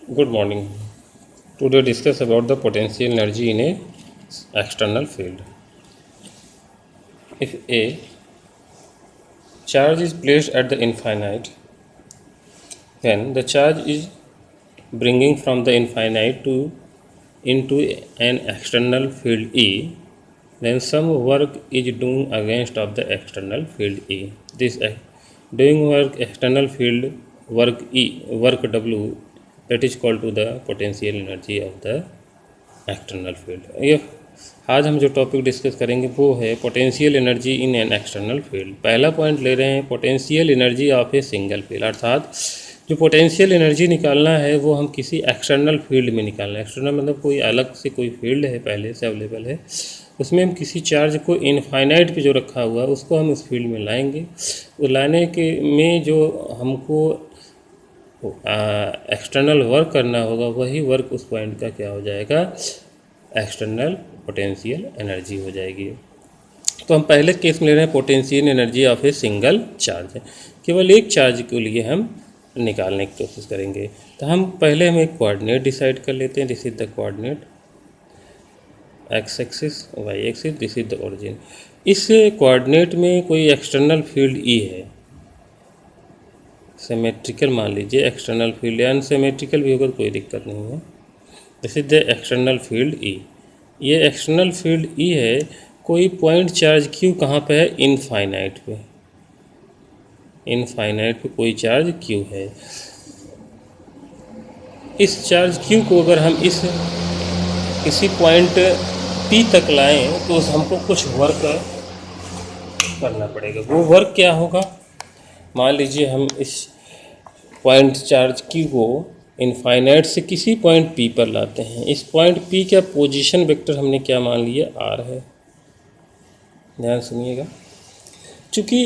Good morning. Today discuss about the potential energy in a external field. If a charge is placed at the infinite, then the charge is bringing from the infinite to into an external field E, then some work is doing against of the external field E. This doing work external field work W, that is called to the potential energy of the external field. ये आज हम जो topic discuss करेंगे वो है potential energy in an external field. पहला point ले रहे हैं potential energy of a single field, अर्थात जो पोटेंशियल एनर्जी निकालना है वो हम किसी एक्सटर्नल फील्ड में निकालना है। एक्सटर्नल मतलब कोई अलग से कोई फील्ड है पहले से अवेलेबल है, उसमें हम किसी चार्ज को इनफाइनाइट पे जो रखा हुआ है उसको हम उस फील्ड में लाएंगे। वो लाने के में जो हमको एक्सटर्नल वर्क करना होगा वही वर्क उस पॉइंट का क्या हो जाएगा, एक्सटर्नल पोटेंशियल एनर्जी हो जाएगी। तो हम पहले केस में ले रहे हैं potential energy of a single charge, केवल एक चार्ज के लिए हम निकालने की कोशिश करेंगे। तो हम पहले एक कोऑर्डिनेट डिसाइड कर लेते हैं। This is the coordinate X axis, Y axis, this is the origin. इस कोऑर्डिनेट में कोई एक्सटर्नल फील्ड ई है, सिमेट्रिकल मान लीजिए एक्सटर्नल फील्ड, या अनसिमेट्रिकल भी होगा कोई दिक्कत नहीं है। This is the external field E. ये एक्सटर्नल फील्ड ई है। कोई पॉइंट चार्ज क्यू कहाँ पे है, इनफाइनाइट पे। इनफाइनाइट पे कोई चार्ज क्यू है। इस चार्ज क्यू को अगर हम इस किसी पॉइंट पी तक लाएं तो हमको कुछ वर्क करना पड़ेगा। वो वर्क क्या होगा, मान लीजिए हम इस पॉइंट चार्ज क्यू को इनफाइनाइट से किसी पॉइंट पी पर लाते हैं। इस पॉइंट पी का पोजीशन वेक्टर हमने क्या मान लिया, आर है। ध्यान सुनिएगा, चूँकि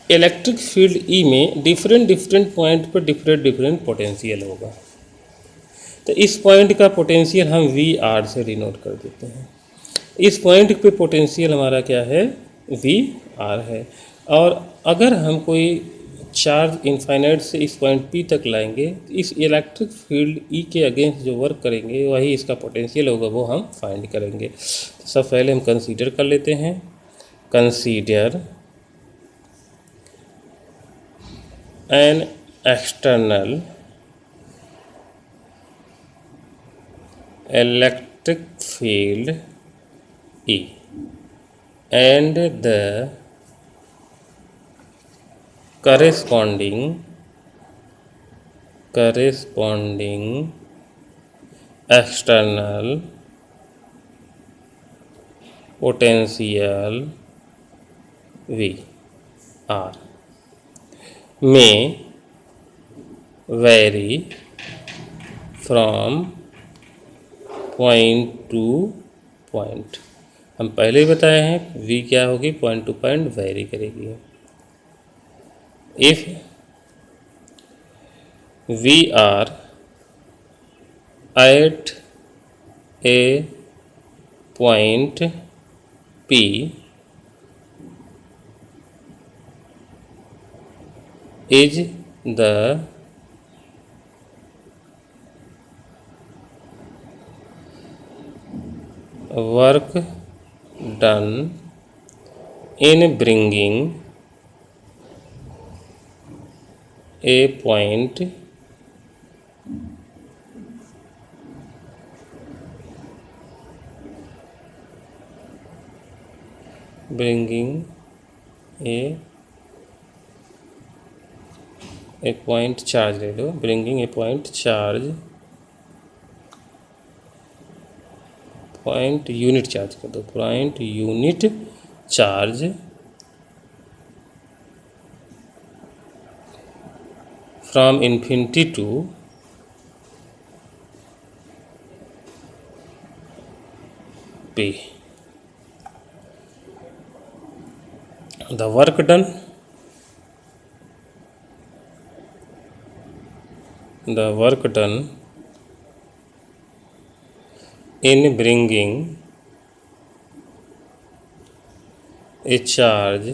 इलेक्ट्रिक फील्ड ई में डिफरेंट पॉइंट पर डिफरेंट पोटेंशियल होगा, तो इस पॉइंट का पोटेंशियल हम वी आर से डिनोट कर देते हैं। इस पॉइंट पे पोटेंशियल हमारा क्या है, वी आर है। और अगर हम कोई चार्ज इनफाइनाइट से इस पॉइंट पी तक लाएंगे, इस इलेक्ट्रिक फील्ड ई के अगेंस्ट जो वर्क करेंगे वही इसका पोटेंशियल होगा, वो हम फाइंड करेंगे। तो सब पहले हम कंसीडर कर लेते हैं। Consider an external electric field E and the corresponding external potential V R may vary from point to point. हम पहले ही बताए हैं v क्या होगी, पॉइंट टू पॉइंट वेरी करेगी। If we are at a point p is the work done in bringing a point charge ले लो, bringing a point charge, point unit charge कर दो, point unit charge from infinity to P. The work done, in bringing a charge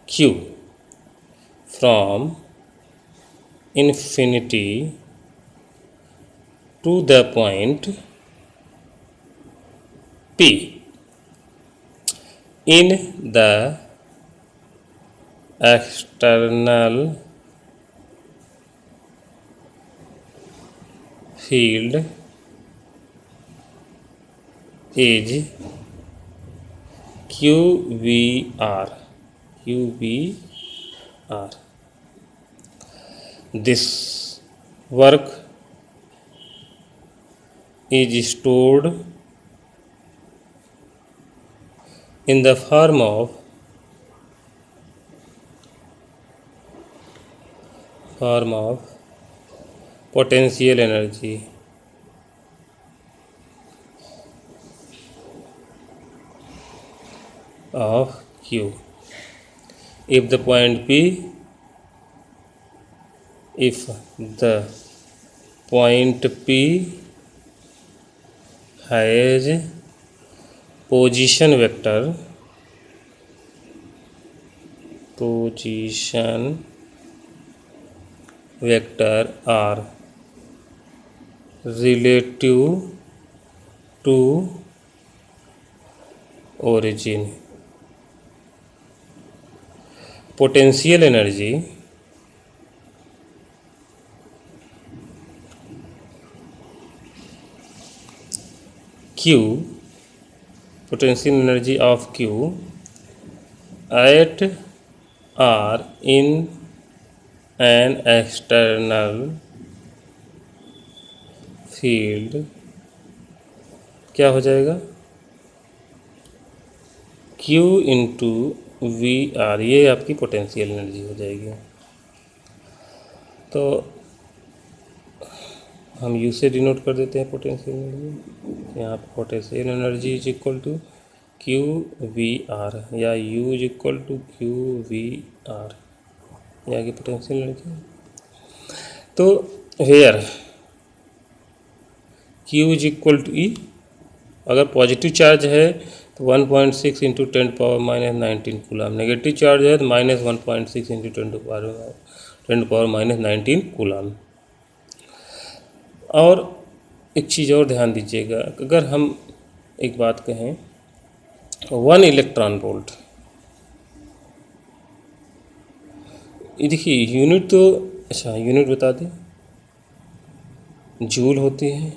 q from infinity to the point P in the external field is QVR. This work is stored in the form of potential energy of Q. If the point P has position vector R relative to origin, potential energy Q, potential energy of Q at R in an external field क्या हो जाएगा, Q into we R, ये आपकी potential energy हो जाएगी। तो हम U से डिनोट कर देते हैं पोटेंशियल एनर्जी। यहाँ पर potential energy is equal to Q V R या U is equal to Q V R, ये आगे पोटेंशियल एनर्जी। तो where Q is equal to E, अगर पॉजिटिव चार्ज है तो 1.6 इंटू 10⁻⁻19 कूलम, नेगेटिव चार्ज है तो -1.6 इंटू 10⁻⁻19 कूलम। और एक चीज़ और ध्यान दीजिएगा, अगर हम एक बात कहें 1 इलेक्ट्रॉन वोल्ट, ये देखिए यूनिट तो अच्छा यूनिट बता दें, जूल होती है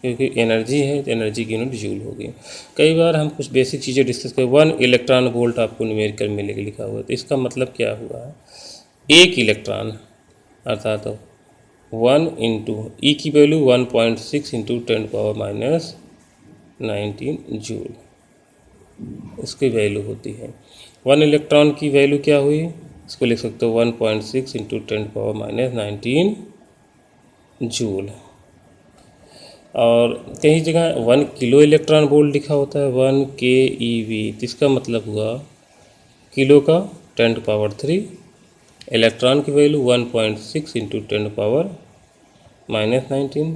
क्योंकि एनर्जी है तो एनर्जी की यूनिट जूल होगी। कई बार हम कुछ बेसिक चीज़ें डिस्कस करें, 1 इलेक्ट्रॉन वोल्ट आपको न्यूमेरिकल में लिखा हुआ है, तो इसका मतलब क्या हुआ है, एक इलेक्ट्रॉन अर्थात 1 इंटू ई की वैल्यू 1.6 इंटू 10⁻⁻19 जूल, उसकी वैल्यू होती है। 1 इलेक्ट्रॉन की वैल्यू क्या हुई, इसको लिख सकते हो 1.6 इंटू 10⁻⁻19 जूल। और कई जगह 1 किलो इलेक्ट्रॉन वोल्ट लिखा होता है, 1 KeV, तो इसका मतलब हुआ किलो का 10⁻3, इलेक्ट्रॉन की वैल्यू 1.6 इंटू 10⁻⁻19,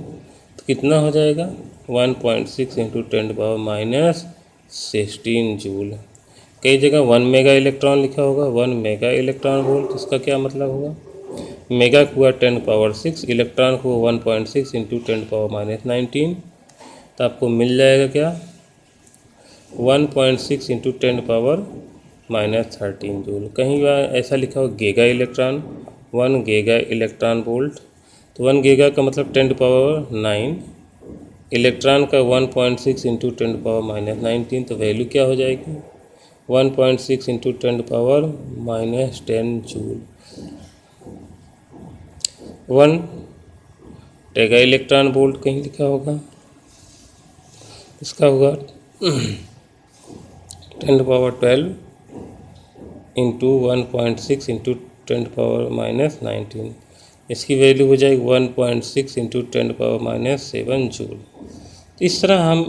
तो कितना हो जाएगा 1.6 इंटू 10⁻⁻16 जूल। कई जगह 1 मेगा इलेक्ट्रॉन लिखा होगा, 1 मेगा इलेक्ट्रॉन वोल्ट, इसका क्या मतलब होगा, मेगा को हुआ 10⁻6, इलेक्ट्रॉन को 1.6 इंटू 10⁻⁻19, तो आपको मिल जाएगा क्या 1.6 इंटू 10⁻⁻13 जूल। कहीं बार ऐसा लिखा हो giga electron, 1 giga electron volt, तो 1 गीगा का मतलब 10⁻9, इलेक्ट्रॉन का 1.6 इंटू 10⁻⁻19, तो वैल्यू क्या हो जाएगी 1.6 into 10⁻⁻10 joule. 1 Tega electron volt कहीं लिखा होगा, इसका होगा 10⁻12 इंटू 1.6 इंटू 10⁻⁻19, इसकी वैल्यू हो जाएगी 1.6 इंटू 10⁻⁻7 जूल। तो इस तरह हम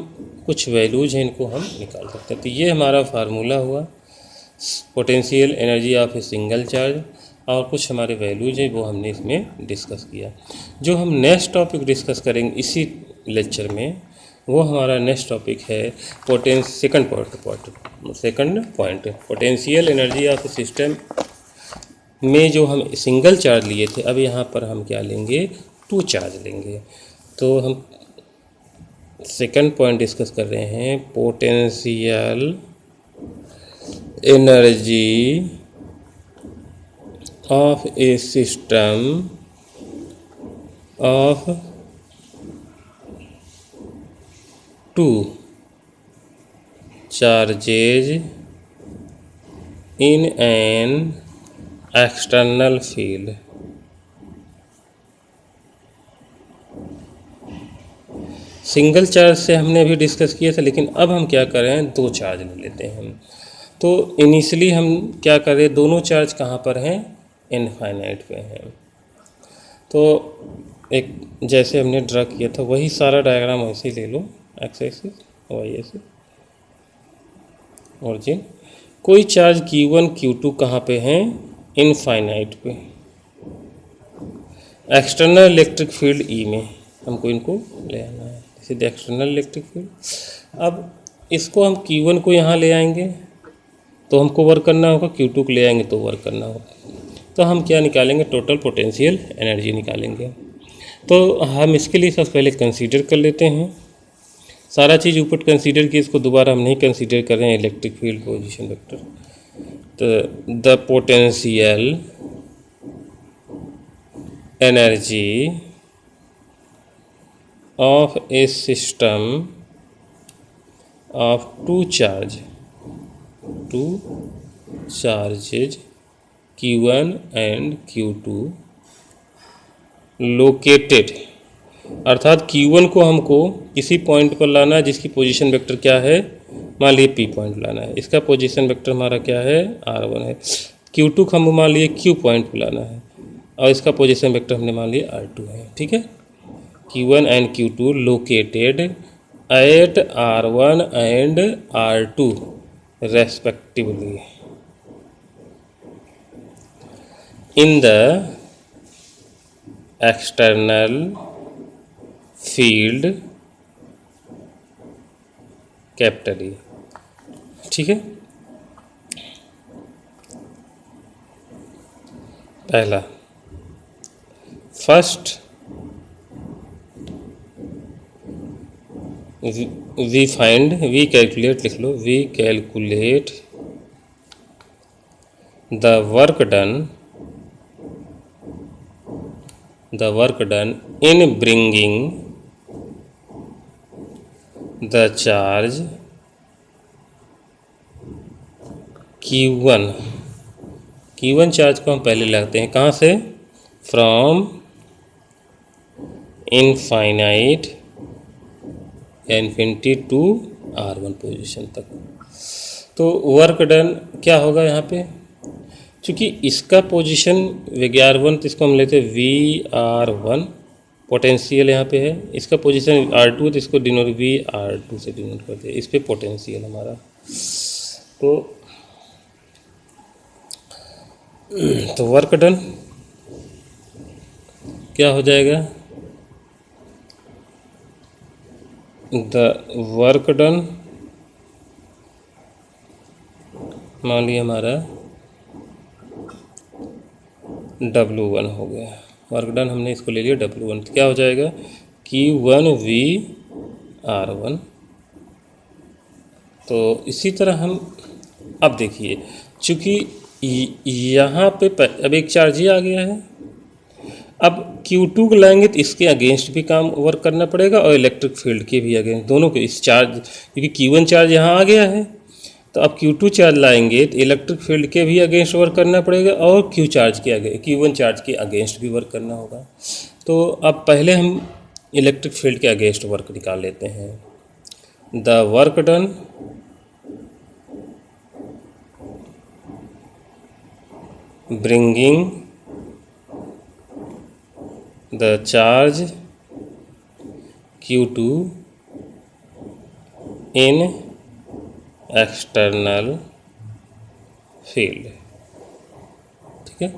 कुछ वैल्यूज हैं इनको हम निकाल सकते हैं। तो ये हमारा फार्मूला हुआ potential energy of a single charge, और कुछ हमारे वैल्यूज हैं वो हमने इसमें डिस्कस किया। जो हम नेक्स्ट टॉपिक डिस्कस करेंगे इसी लेक्चर में, वो हमारा नेक्स्ट टॉपिक है second point potential energy of system में जो हम सिंगल चार्ज लिए थे, अब यहाँ पर हम क्या लेंगे 2 चार्ज लेंगे। तो हम सेकंड पॉइंट डिस्कस कर रहे हैं, potential energy of A system of two charges in an external field. Single charge से हमने अभी डिस्कस किया था, लेकिन अब हम क्या कर रहे हैं, दो चार्ज ले लेते हैं हम। तो इनिशियली हम क्या कर रहे हैं, दोनों चार्ज कहाँ पर हैं, इनफाइनाइट पे हैं। तो एक जैसे हमने ड्रा किया था वही सारा डायग्राम वैसे ही ले लो, X axis Y axis origin. कोई चार्ज Q1 Q2 कहाँ पे हैं, इनफाइनाइट पे। एक्सटर्नल इलेक्ट्रिक फील्ड E में हमको इनको ले आना है, जैसे एक्सटर्नल इलेक्ट्रिक फील्ड। अब इसको हम Q1 को यहाँ ले आएंगे तो हमको वर्क करना होगा, Q2 को ले आएंगे तो वर्क करना होगा। तो हम क्या निकालेंगे, टोटल पोटेंशियल एनर्जी निकालेंगे। तो हम इसके लिए सबसे पहले कंसीडर कर लेते हैं, सारा चीज़ ऊपर कंसीडर किए, इसको दोबारा हम नहीं कंसीडर कर रहे हैं, इलेक्ट्रिक फील्ड पोजीशन वेक्टर। तो the potential energy of A system of two charges Q1 and Q2 located, अर्थात Q1 को हमको किसी पॉइंट पर लाना है जिसकी पोजीशन वेक्टर क्या है, मान लिए P पॉइंट लाना है, इसका पोजीशन वेक्टर हमारा क्या है, R1 है। Q2 को हम मान लिए Q पॉइंट पर लाना है और इसका पोजीशन वेक्टर हमने मान लिया R2 है, ठीक है। Q1 and Q2 located at R1 and R2 respectively in the external field capital E, ठीक है। पहला first we find, we calculate लिख लो, we calculate the work done in bringing the charge Q1 charge को हम पहले लाते हैं कहाँ से, from infinite infinity to R1 position तक। तो वर्क डन क्या होगा यहाँ पे, चूँकि इसका पोजीशन R1, तो इसको हम लेते हैं VR1, पोटेंशियल यहाँ पे है, इसका पोजीशन R2 है तो इसको डिनोट VR2 से डिनोट करते हैं, इस पे पोटेंशियल हमारा। तो वर्क डन क्या हो जाएगा, द वर्क डन मान लिया हमारा W1 हो गया, वर्क डन हमने इसको ले लिया W1, तो क्या हो जाएगा Q1 VR1। तो इसी तरह हम अब देखिए, चूँकि यहाँ पे अब एक चार्ज ही आ गया है, अब Q2 को लाएंगे तो इसके अगेंस्ट भी काम वर्क करना पड़ेगा और इलेक्ट्रिक फील्ड के भी अगेंस्ट, दोनों के इस चार्ज, क्योंकि Q1 चार्ज यहाँ आ गया है तो अब Q2 चार्ज लाएंगे तो इलेक्ट्रिक फील्ड के भी अगेंस्ट वर्क करना पड़ेगा और Q1 चार्ज के अगेंस्ट भी वर्क करना होगा। तो अब पहले हम इलेक्ट्रिक फील्ड के अगेंस्ट वर्क निकाल लेते हैं, the work done bringing the charge Q2 in external field, ठीक है।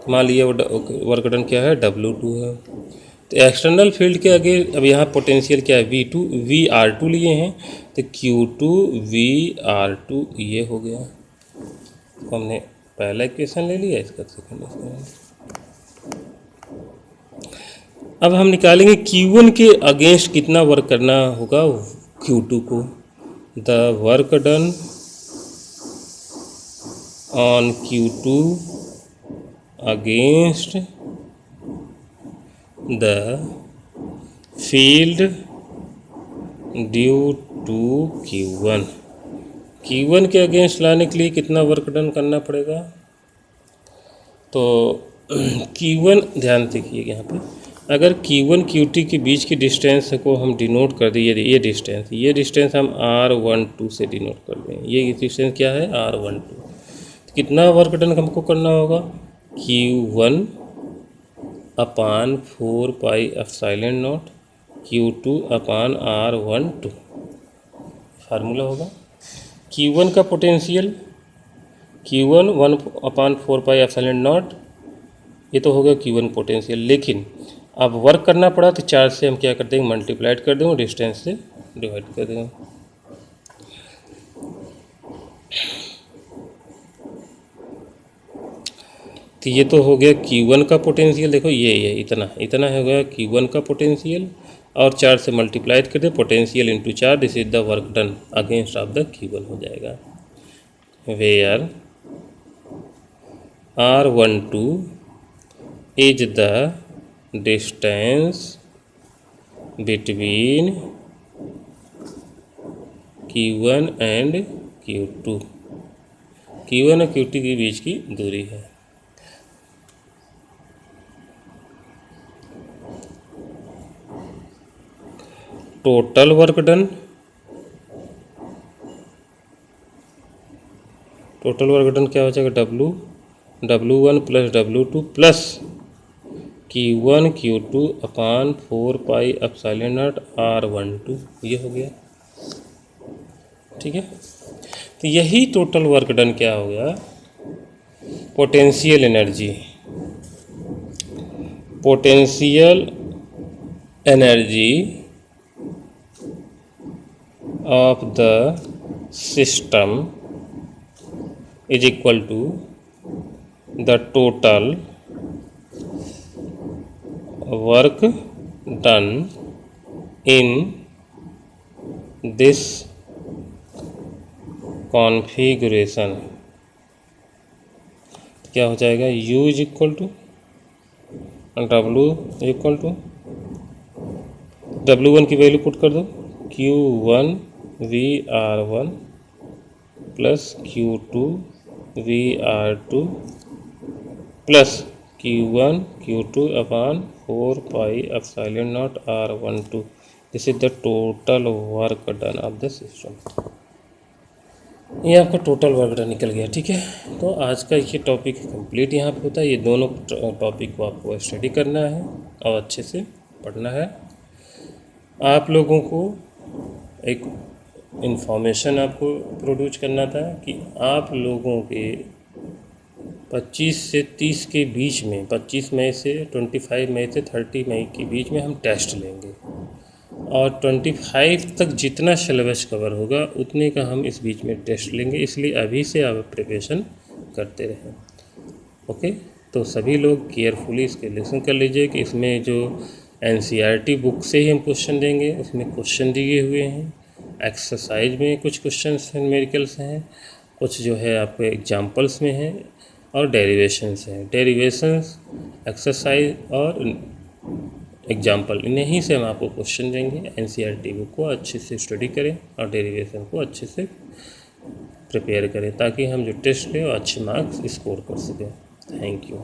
मान लिया वर्क डन क्या है, W2 है। तो एक्सटर्नल फील्ड के आगे अब यहाँ पोटेंशियल क्या है, VR2 लिए हैं, तो Q2 VR2 ये हो गया। तो हमने पहला इक्वेशन ले लिया, इसका सेकंड इक्वेशन। अब हम निकालेंगे Q1 के अगेंस्ट कितना वर्क करना होगा Q2 को। The work done on Q2 against the field due to Q1। Q1 के अगेंस्ट लाने के लिए कितना वर्क डन करना पड़ेगा। तो Q1 ध्यान देखिएगा यहाँ पे, अगर Q1 Q2 के बीच की डिस्टेंस को हम डिनोट कर दें, ये डिस्टेंस हम R12 से डिनोट कर दें। ये डिस्टेंस क्या है, R12। तो कितना वर्क डन हमको करना होगा, Q1 upon 4 pi epsilon not Q2 upon R12 formula होगा। Q1 का potential Q1 1/4 pi epsilon not, ये तो हो गया Q1 पोटेंशियल। लेकिन अब वर्क करना पड़ा तो 4 से हम क्या कर देंगे, मल्टीप्लाइड कर देंगे, डिस्टेंस से डिवाइड कर देंगे। तो ये तो हो गया Q1 का पोटेंशियल। देखो ये इतना हो गया Q1 का पोटेंशियल, और 4 से मल्टीप्लाइड कर दे, potential into 4, this is the work done against of the Q1 हो जाएगा। Where R12 is the distance between Q1 and Q2। Q1 और Q2 के बीच की दूरी है। टोटल वर्क डन क्या हो जाएगा, W1 plus W2 plus Q1 Q2 upon 4 pi epsilon naught R12, ये हो गया। ठीक है, तो यही टोटल वर्क डन क्या हो गया, potential energy of the system is equal to the total work done in this configuration. क्या हो जाएगा, U is equal to W equal to W1 की वैल्यू पुट कर दो, Q1 VR1 plus Q2 VR2 plus Q1 Q2 upon 4 pi epsilon naught R12, this is the total work done of the system. ये आपका total work done निकल गया। ठीक है, तो आज का ये टॉपिक कंप्लीट यहाँ पे होता है। ये दोनों टॉपिक को आपको स्टडी करना है और अच्छे से पढ़ना है। आप लोगों को एक इन्फॉर्मेशन आपको प्रोड्यूस करना था कि आप लोगों के 25 से 30 के बीच में, 25 मई से 25 मई से 30 मई के बीच में हम टेस्ट लेंगे, और 25 तक जितना सिलेबस कवर होगा उतने का हम इस बीच में टेस्ट लेंगे। इसलिए अभी से आप प्रिपरेशन करते रहें। ओके, तो सभी लोग केयरफुली इसके लेसन कर लीजिए कि इसमें जो NCERT बुक से ही हम क्वेश्चन देंगे, उसमें क्वेश्चन दिए हुए हैं। एक्सरसाइज में कुछ क्वेश्चंस न्यूमेरिकल्स हैं, कुछ जो है आपको एग्जाम्पल्स में हैं, और डेरिवेशंस हैं। डेरिवेशंस, एक्सरसाइज और एग्जाम्पल, इन्हीं से हम आपको क्वेश्चन देंगे। NCERT बुक को अच्छे से स्टडी करें और डेरिवेशन को अच्छे से प्रिपेयर करें, ताकि हम जो टेस्ट लें वो अच्छे मार्क्स स्कोर कर सकें। Thank you.